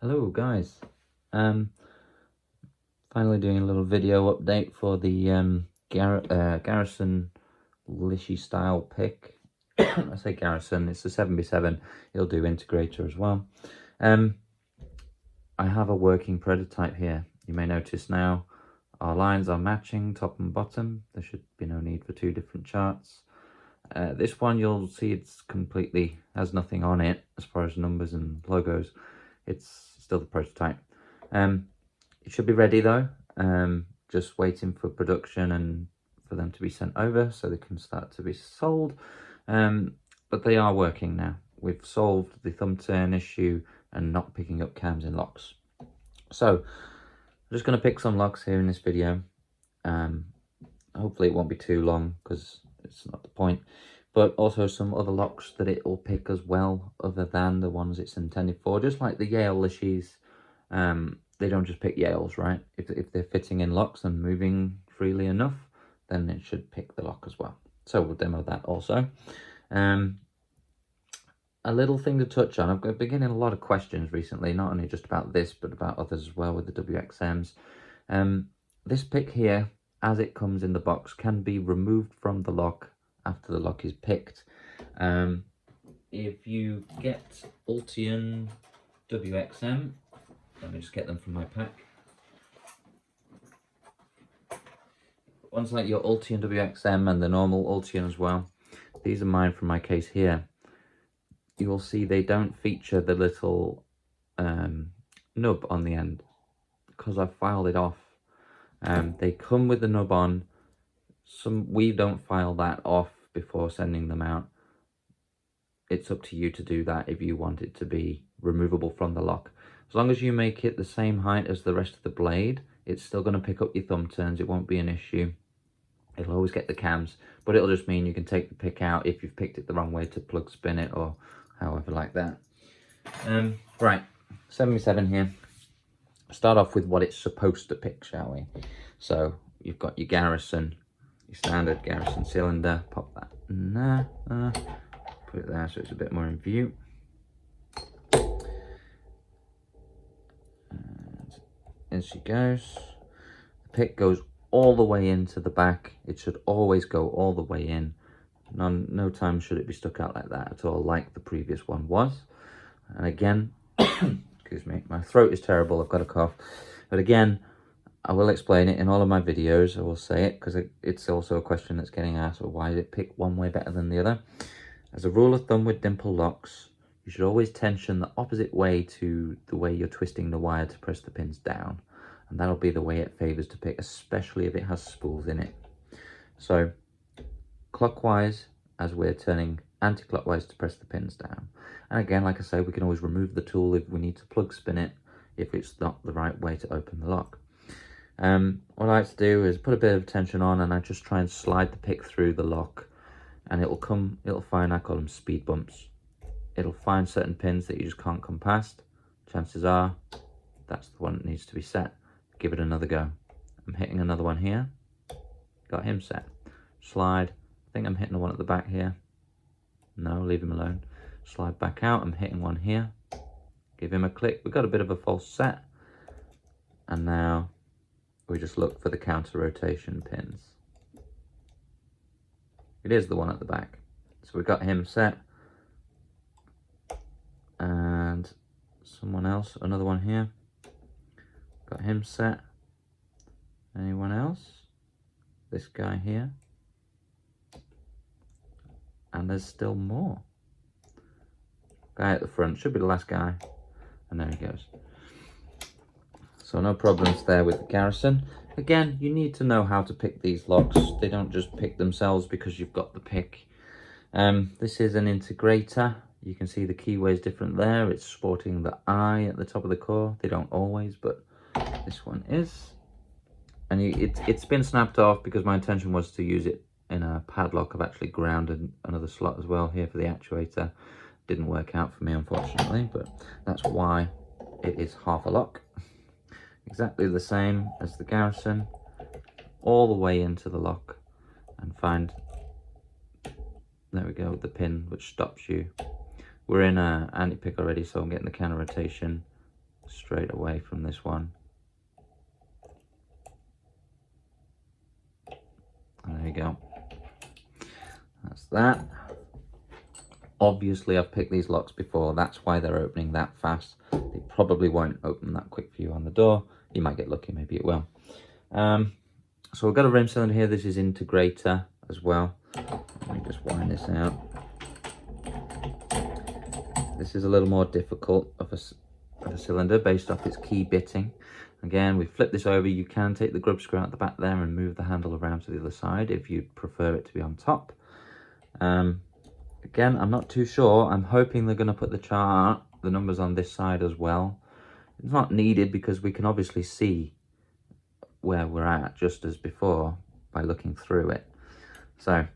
Hello guys, um, finally doing a little video update for the Garrison Lishy style pick. I say Garrison, it's a 7x7, it'll do integrator as well. I have a working prototype here. You may notice now our lines are matching top and bottom. There should be no need for two different charts. This one you'll see it's completely has nothing on it as far as numbers and logos. It's still the prototype. It should be ready though, just waiting for production and for them to be sent over so they can start to be sold. But they are working now. We've solved the thumb turn issue and not picking up cams in locks. So I'm just going to pick some locks here in this video. Hopefully it won't be too long because it's not the point, but also some other locks that it will pick as well other than the ones it's intended for, just like the Yale Lishies. They don't just pick Yales, right? If they're fitting in locks and moving freely enough, then it should pick the lock as well. So we'll demo that also. A little thing to touch on, I've been getting a lot of questions recently, not only just about this, but about others as well with the WXMs. This pick here, as it comes in the box, can be removed from the lock after the lock is picked. If you get Ultion WXM, let me just get them from my pack. Ones like your Ultion WXM and the normal Ultion as well. These are mine from my case here. You will see they don't feature the little nub on the end because I filed it off. They come with the nub on. We don't file that off before sending them out. It's up to you to do that if you want it to be removable from the lock. As long as you make it the same height as the rest of the blade, it's still going to pick up your thumb turns. It won't be an issue. It'll always get the cams, but it'll just mean you can take the pick out if you've picked it the wrong way to plug spin it or however like that. Right, 77 here. Start off with what it's supposed to pick, shall we? So you've got your Garrison, your standard Garrison cylinder. Pop that in there. Put it there so it's a bit more in view. And in she goes. The pick goes all the way into the back. It should always go all the way in. No time should it be stuck out like that at all, like the previous one was. And again, excuse me, my throat is terrible, I've got a cough. But again, I will explain it in all of my videos. I will say it because it's also a question that's getting asked, well, why did it pick one way better than the other? As a rule of thumb with dimple locks, you should always tension the opposite way to the way you're twisting the wire to press the pins down. And that'll be the way it favors to pick, especially if it has spools in it. So clockwise as we're turning anti-clockwise to press the pins down. And again, like I say, we can always remove the tool if we need to plug spin it, if it's not the right way to open the lock. What I like to do is put a bit of tension on and I just try and slide the pick through the lock, and it'll find, I call them speed bumps. It'll find certain pins that you just can't come past. Chances are that's the one that needs to be set. Give it another go. I'm hitting another one here. Got him set. Slide. I think I'm hitting the one at the back here. No, leave him alone. Slide back out. I'm hitting one here. Give him a click. We've got a bit of a false set. And now we just look for the counter rotation pins. It is the one at the back. So we've got him set. And someone else, another one here. Got him set. Anyone else? This guy here. And there's still more. Guy at the front, should be the last guy. And there he goes. So no problems there with the Garrison. Again, you need to know how to pick these locks. They don't just pick themselves because you've got the pick. This is an integrator. You can see the keyway is different there. It's sporting the eye at the top of the core. They don't always, but this one is. And it's been snapped off because my intention was to use it in a padlock. I've actually grounded another slot as well here for the actuator. Didn't work out for me, unfortunately, but that's why it is half a lock. Exactly the same as the Garrison, all the way into the lock, and find, there we go, the pin which stops you. We're in a anti-pick already, so I'm getting the counter rotation. straight away from this one. And there you go. That's that. Obviously, I've picked these locks before. That's why they're opening that fast. They probably won't open that quick for you on the door. You might get lucky, maybe it will. So we've got a rim cylinder here. This is integrator as well. Let me just wind this out. This is a little more difficult of a cylinder based off its key bitting. Again, we flip this over. You can take the grub screw out the back there and move the handle around to the other side if you'd prefer it to be on top. Again, I'm not too sure. I'm hoping they're going to put the numbers on this side as well. It's not needed because we can obviously see where we're at just as before by looking through it. So,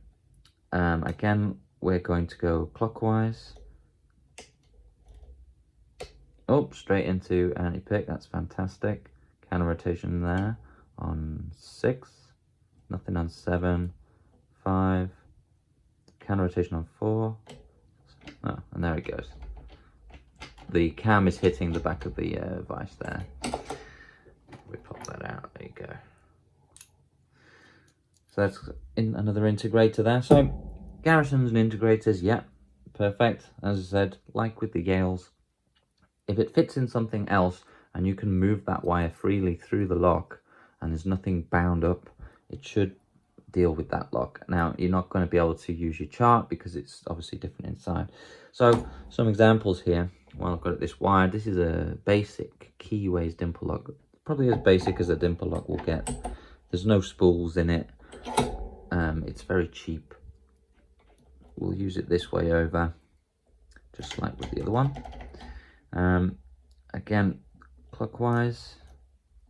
again, we're going to go clockwise. Oh, straight into anti-pick. That's fantastic. Counter rotation there on 6. Nothing on 7. 5. Counter rotation on 4. Oh, and there it goes. The cam is hitting the back of the vise there. We pop that out. There you go. So that's another integrator there. So Garrisons and integrators, yeah, perfect. As I said, like with the Yales, if it fits in something else and you can move that wire freely through the lock and there's nothing bound up, it should deal with that lock. Now, you're not going to be able to use your chart because it's obviously different inside. So some examples here. Well, I've got this wired. This is a basic Keyways dimple lock. Probably as basic as a dimple lock will get. There's no spools in it. It's very cheap. We'll use it this way over, just like with the other one. Again, clockwise,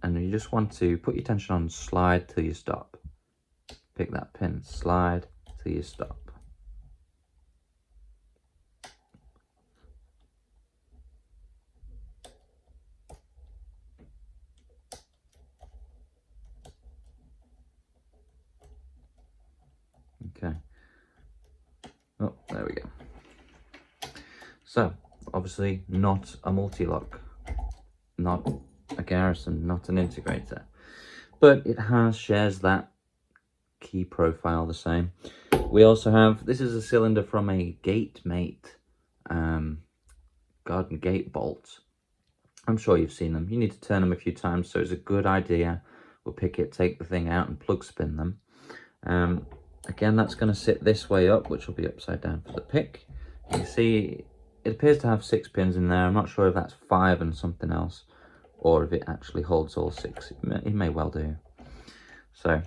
and you just want to put your tension on slide till you stop. Pick that pin, slide till you stop. Okay. Oh, there we go. So, obviously not a multi-lock, not a Garrison, not an integrator, but it shares that key profile the same. We also have, this is a cylinder from a GateMate garden gate bolt. I'm sure you've seen them. You need to turn them a few times, so it's a good idea. We'll pick it, take the thing out and plug spin them. Again, that's going to sit this way up, which will be upside down for the pick. You can see it appears to have 6 pins in there. I'm not sure if that's 5 and something else, or if it actually holds all 6. It may well do. So,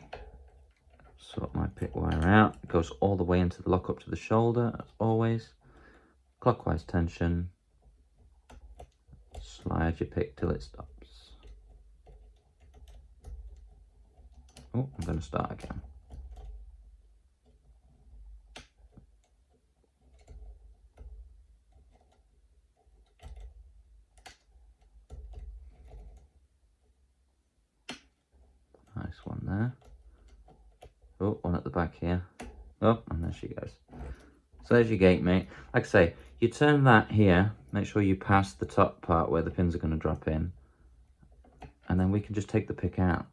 sort my pick wire out. It goes all the way into the lock up to the shoulder, as always. Clockwise tension. Slide your pick till it stops. Oh, I'm going to start again. Nice one there. Oh, one at the back here. Oh, and there she goes. So there's your GateMate. Like I say, you turn that here, make sure you pass the top part where the pins are going to drop in, and then we can just take the pick out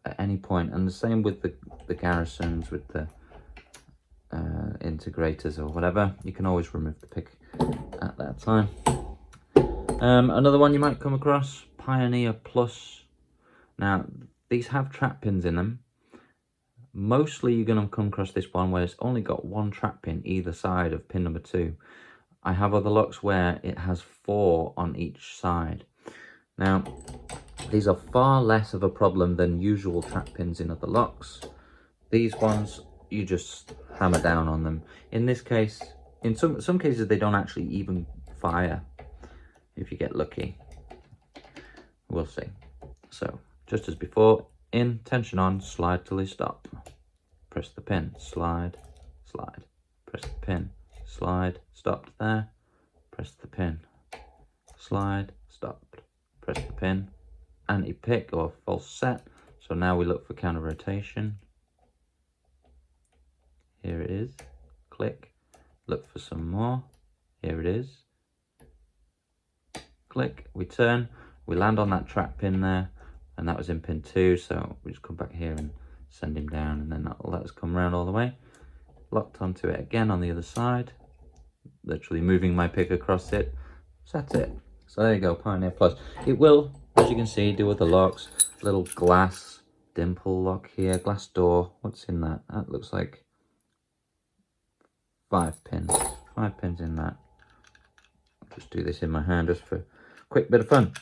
at any point. And the same with the Garrisons, with the integrators or whatever. You can always remove the pick at that time. Another one you might come across, Pioneer Plus. Now, these have trap pins in them. Mostly you're going to come across this one where it's only got 1 trap pin either side of pin number 2. I have other locks where it has 4 on each side. Now, these are far less of a problem than usual trap pins in other locks. These ones, you just hammer down on them. In this case, in some cases they don't actually even fire if you get lucky. We'll see. So, just as before, in, tension on, slide till they stop. Press the pin, slide, slide. Press the pin, slide, stopped there. Press the pin, slide, stopped. Press the pin, anti-pick or false set. So now we look for counter rotation. Here it is, click, look for some more. Here it is, click, we turn. we land on that trap pin there, and that was in pin 2, so we just come back here and send him down, and then that'll let us come around all the way. Locked onto it again on the other side, literally moving my pick across it. So that's it. So there you go, Pioneer Plus. It will, as you can see, do with the locks. Little glass dimple lock here, glass door. What's in that? That looks like 5 pins. 5 pins in that. I'll just do this in my hand just for a quick bit of fun.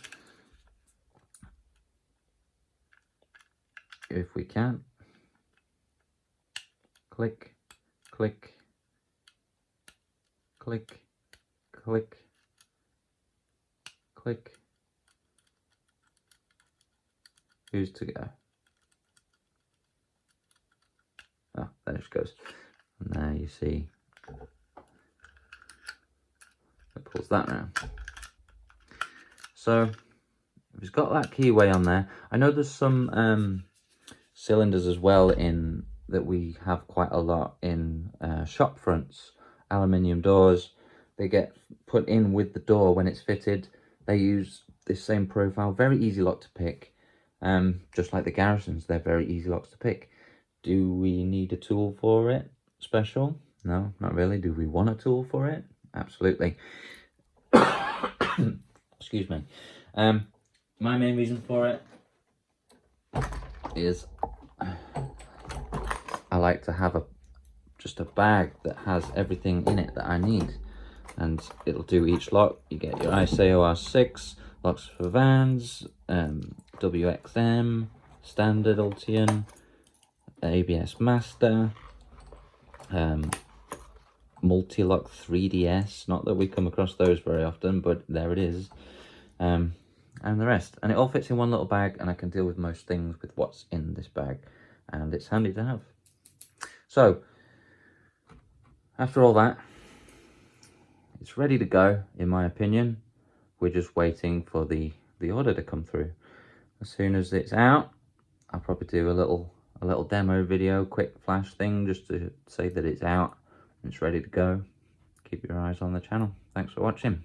If we can. Click, click, click, click, click. Who's to go? Oh, there it goes. And there you see, it pulls that round. So it's got that keyway on there. I know there's some cylinders as well in that we have quite a lot in shop fronts. Aluminium doors, they get put in with the door when it's fitted. They use this same profile, very easy lock to pick. Just like the Garrisons, they're very easy locks to pick. Do we need a tool for it special? No, not really. Do we want a tool for it? Absolutely. Excuse me. My main reason for it is I like to have just a bag that has everything in it that I need, and it'll do each lock. You get your ISAO R6 locks for vans, WXM, standard Ultian, ABS Master, multi-lock 3DS. Not that we come across those very often, but there it is. And the rest, and it all fits in one little bag, and I can deal with most things with what's in this bag, and it's handy to have. So after all that, it's ready to go, in my opinion. We're just waiting for the order to come through. As soon as it's out, I'll probably do a little demo video, quick flash thing, just to say that it's out and it's ready to go. Keep your eyes on the channel. Thanks for watching.